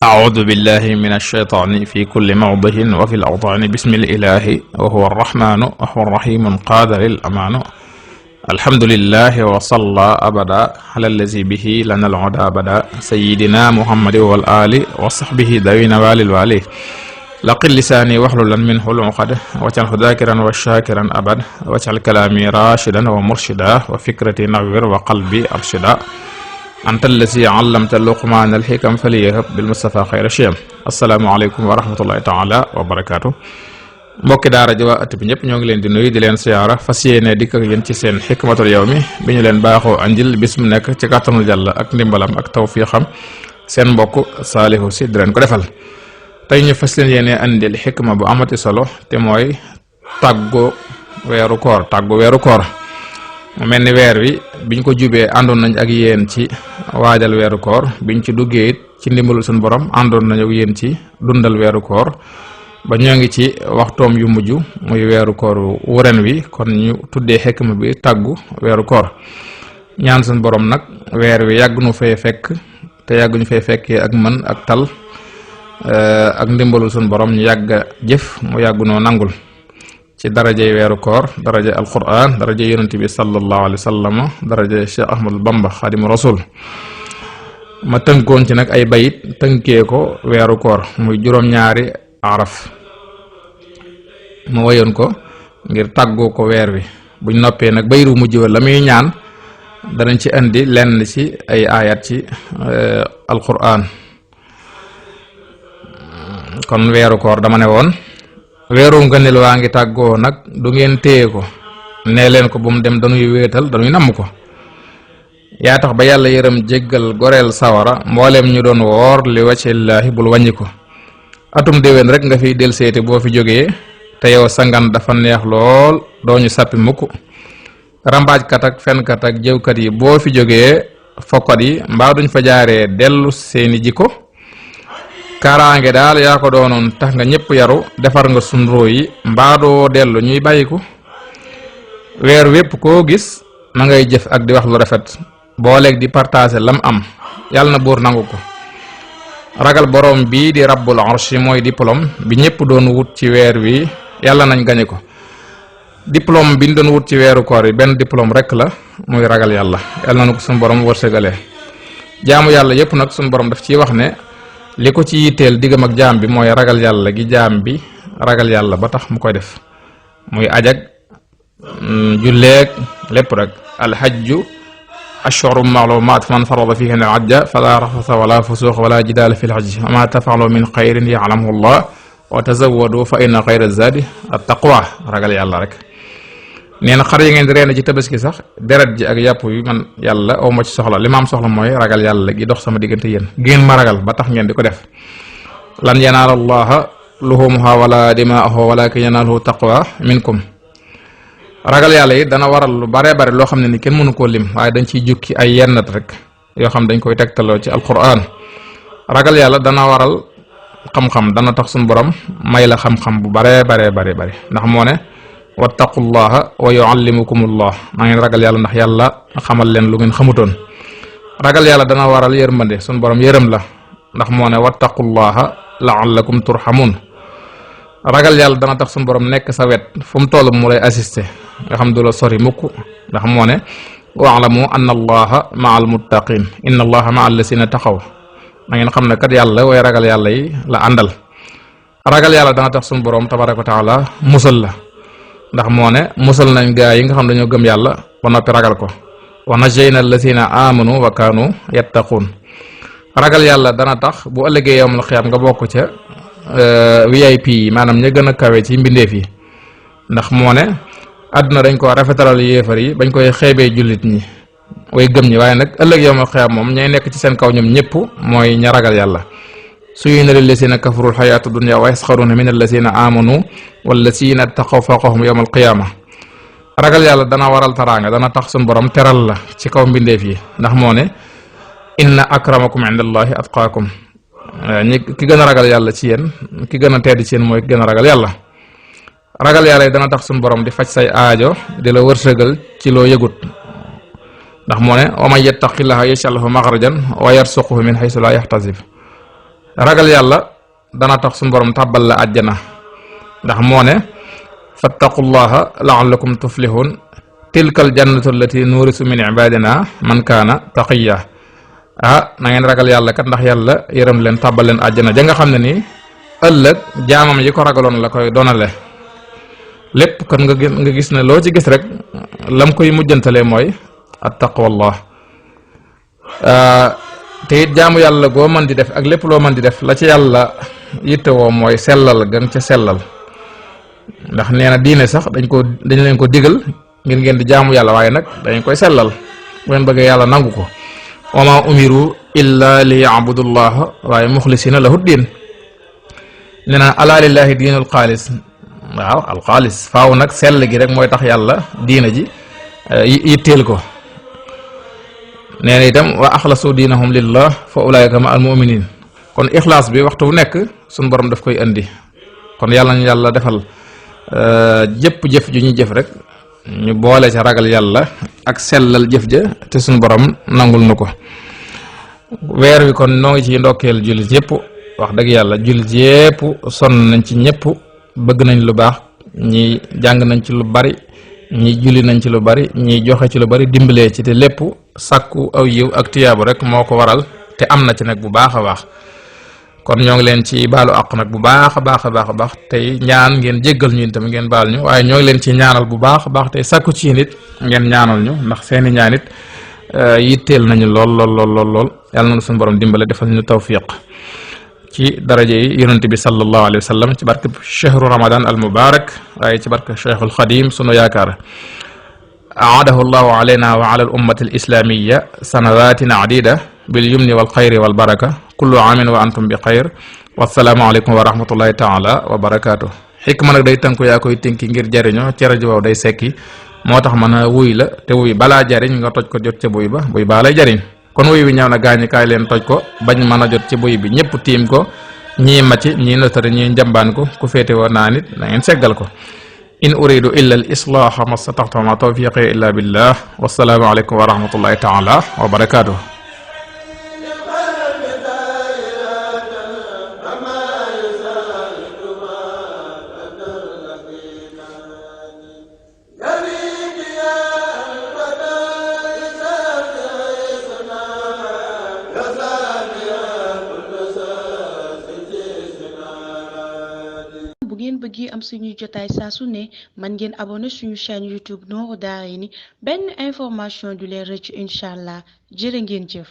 أعوذ بالله من الشيطان في كل موضع وفي الأوطان بسم الإله وهو الرحمن وهو الرحيم قاد للأمان الحمد لله وصلى أبدا على الذي به لنا العدا بدا سيدنا محمد والآل وصحبه ذوين والي الوالي لقل لساني واحللا منه العقد واجعله ذاكرا وشاكرا أبد واجعل كلامي راشدا ومرشدا وفكرتي نور وقلبي أرشدا أنت الذي علمت لقمان الحكم فليهب بالمصطفى خير شيم السلام عليكم ورحمة الله تعالى وبركاته mbokki daara ji waa at bi ñëpp ñoo ngi leen di nuyu di leen siyaara fas yéene dikk ak yéen ci seen xikmatul yawmi bi ñu leen baaxoo andil bis mu nekk ci kàttanul Yàlla ak ndimbalam ak tawfiixam seen mbokk Saalihu Si di leen ko defal tey ñu fas leen yéene andil xikma bu amati solo te mooy tàggu weeru koor mu mel ni weer wi biñ ko jubee àndoon nañ ak yéen ci waajal weeru koor biñ ci duggee it ci ndimbalul suñu borom àndoon nañ ak yéen ci dundal weeru koor ba ñoo ngi ci waxtoom yu mujj muy weeru koor wu ren wi kon ñu tuddee xikma bi tàggu weeru koor ñaan suñu borom nag weer wi yàgg nu fay fekk te yàgg ñu fay fekkee ak mën ak tal ak ndimbalul suñu borom ñu yàgg jëf mu yàgg noo nangul ci darajey weeru koor darajey alquran darajey yonent bi sallallahu alayhi wa sallam darajey Cheikh Ahmadou Bamba Xaadimu Rasul ma tënkoon ci nag ay bayit tënkee ko weeru koor muy juróom-ñaari araf ma wayoon ko ngir tàggoo ko weer wi buñ noppee nag bayiru mujj wa la muy ñaan danañ ci indi lenn ci ay ayat ci alquran kon weeru koor dama ne woon weeru ngëneel waa ngi tàggoo nag du ngeen téye ko nee leen ko bu mu dem dañuy wéetal dañuy namm ko yaa tax ba yàlla yërëm jéggal goreel sawara mbooleem ñu doon woor li wàccillaahi bul wàññi ko atum déwén rek nga fiy del seeti boo fi jógee te yow sangan dafa neex lool doo ñu sàppi mukk rambaajkat ak fenkat ak jëwkat yi boo fi jógee fokkat yi mbaa duñ fa jaaree dellu seeni jikko kaaraange daal yaa ko doonoon tax nga ñëpp yaru defar nga sunroo yi mbaa doo dellu ñuy bàyyiku weer wépp koo gis ma ngay jëf ak di wax lu rafet booleeg di partager lam am yàlla na buur nangu ko ragal borom bii di rabbul arshi mooy diplôme bi ñëpp doon wut ci weer wi yàlla nañ gañe ko diplôme bi ñu doon wut ci weeru koor yi benn diplôme rek la muy ragal yàlla yàlla na ko suñu borom wërsëgalee jaamu yàlla yépp nag suñu borom daf ciy wax ne li ko ci yitteel diggam ak jaam bi mooy ragal yàlla gi jaam bi ragal yàlla ba tax mu koy def muy ajag julleeg lépp rek alhajju ashhurun ma'lumaat man farada fihinna al-hajja fala rafasa wala fusuq wala jidaala fil hajji wa ma taf'alu min xayrin ya'lamuhu Allah wa tazawwadu fa inna xayra zadi at-taqwa ragal yàlla rek nee na xar yi ngeen di reena ci tabaski sax deret ji ak yàpp yi man yàlla aw ma ci soxla li ma am soxla mooy ragal yàlla gi dox sama diggante yéen ngeen ma ragal ba tax ngeen di ko def lan yanaala allaha luhumuha wala dimaahu walakin yanaaluhu taqwa minkum ragal yàlla yi dana waral lu bare bare loo xam ne ni kenn mënu koo lim waaye dañ ciy jukki ay yennat rek yoo xam dañ koy tegtaloo ci alquran ragal yàlla dana waral xam-xam dana tax suñu borom may la xam-xam bu bare ndax moo ne wattaqullaha wa yuallimukumullah maa ngeen ragal yàlla ndax yàlla xamal leen lu ngeen xamutoon ragal yàlla dana waral yërmande suñu borom yërëm la ndax moo ne wattaqullaha la'allakum turhamun ragal yàlla dana tax suñu borom nekk sa wet fu mu toll mu lay assister nga xam du la sori mukk ndax moo ne wa'lamu anna allaha ma'al muttaqin inna allaha ma'al lasina taqaw na ngeen xam ne kat yàlla way ragal yàlla yi la àndal ragal yàlla dana tax suñu borom tabaraka wa taala musal la ndax moo ne musal nañ gaa yi nga xam dañoo gëm yàlla ba noppi ragal ko wa najjayna alladhina amanu wa kanu yattaqun ragal yàlla dana tax bu ëllëgee yawmal xiyaam nga bokk ca VIP yi maanaam ña gën a kawe ci mbindeef yi ndax moo ne àdduna dañ ko rafetalal yéefar yi bañ koy xeebee jullit ñi way gëm ñi waaye nag ëllëg yawmal xiyaam moom ñay nekk ci seen kaw ñoom ñëpp mooy ña ragal yàlla suyina lillazina kafaru alxayaatu dunya wa yasxaruna min allazina amanu wallazina taqaw fawqahum yawmal qiyaama ragal yàlla dana waral taraanga dana tax suñu borom teral la ci kaw mbindeef yi ndax moo ne inna akramakum indallahi atqaakum ki gën a ragal yàlla ci yéen ki gën a tedd ci yéen mooy ki gën a ragal yàlla. ragal yàlla yi dana tax suñu borom di faj say aajo di la wërsëgal ci loo yëgut ndax moo ne wa man yattaqillaha yaj'al lahu maxrajan wa yarsuquhu min haysu la yaxtasib. ragal yàlla dana tax suñu borom tàbbal la àjjana ndax moo ne fattaqullaha la'allakum tuflihun tilkal jannatu allati nuurisu min ibadina man kaana taqiya. na ngeen ragal yàlla kat ndax yàlla yërëm leen tàbbal leen àjjana ja nga xam ne nii ëllëg jaamam yi ko ragaloon la koy donale lépp kon nga gis ne loo ci gis rek lam koy mujjantalee mooy attaqwallah. te it jaamu yàlla goo mën di def ak lépp loo mën di def la ci yàlla yittewoo mooy sellal gan ca sellal ndax nee na diine sax dañ leen ko digal ngir ngeen di jaamu yàlla waaye nag dañ koy sellal bu ngeen bëggee yàlla nangu ko. wa ma umiru illa li ya'budullaha waaye muxlisina lahu diin. nee na ala lillahi diinul xaalis. waaw alxaalis faaw nag sell gi rek mooy tax yàlla diina ji yitteel ko. nee na itam wa axlasu diinahum lillah fa ulaika ma al muminin. kon ixlaas bi waxtu bu nekk suñ borom daf koy indi kon yàlla ñu yàlla defal jëpp jëf ju ñuy jëf rek ñu boole ca ragal yàlla ak sellal jëf ja te suñ borom nangul nu ko. weer wi kon noo ngi ci ndokkeel jullit yëpp wax dëgg yàlla jullit yëpp sonn nañ ci ñëpp bëgg nañ lu baax ñi jàng nañ ci lu bari ñi julli nañ ci lu bari ñi joxe ci lu bari dimbalee ci te lépp sàkku aw yiw ak tiyaabu rek moo ko waral te am na ci nag bu baax a baax. kon ñoo ngi leen ci baalu àq nag bu baax a baax tey ñaan ngeen jéggal ñu itam ngeen baal ñu waaye ñoo ngi leen ci ñaanal bu baax a baax tey sàkku ci nit ngeen ñaanal ñu ndax seeni ñaan it yitteel nañu lool yàlla na suñu borom dimbale defal ñu tawfiq ci daraje yi yonent bi sallallahu alayhi wa sallam ci barke chahru ramadan al mubarak waaye ci barke cheikhul xadim sunu yaakaar aadahu llahu alayna wa ala al ummati al islamiyya sanawatin adida bil yumni wal xayri wal baraka kullu amin wa antum bi xayr wassalaamu aleykum wa rahmatullahi taala wa barakaatu. xikma nag day tënku yaa koy tënki ngir jariñoo ci rajo waaw day sekki moo tax mën a wuy la te wuy balaa jariñ nga toj ko jot ca buy ba buy baa lay jariñ kon wuy bi ñëw na gaañi kaay leen toj ko bañ mën a jot ci buy bi ñëpp tiim ko ñii macc ñii notari ñii njambaan ko ku féete woo naa nit na ngeen seggal ko. in uridu illa al islaaha ma stataxta ma tawfiqi illa billah wassalaamu aleykum wa rahmatullahi taala wa barakaatu. bu ngeen bëggee am suñuy jotaay saa su ne man ngeen abonné suñu chaîne YouTube Nourou Dareyni benn information du leen rëcc incha allah jërë ngeen jëf.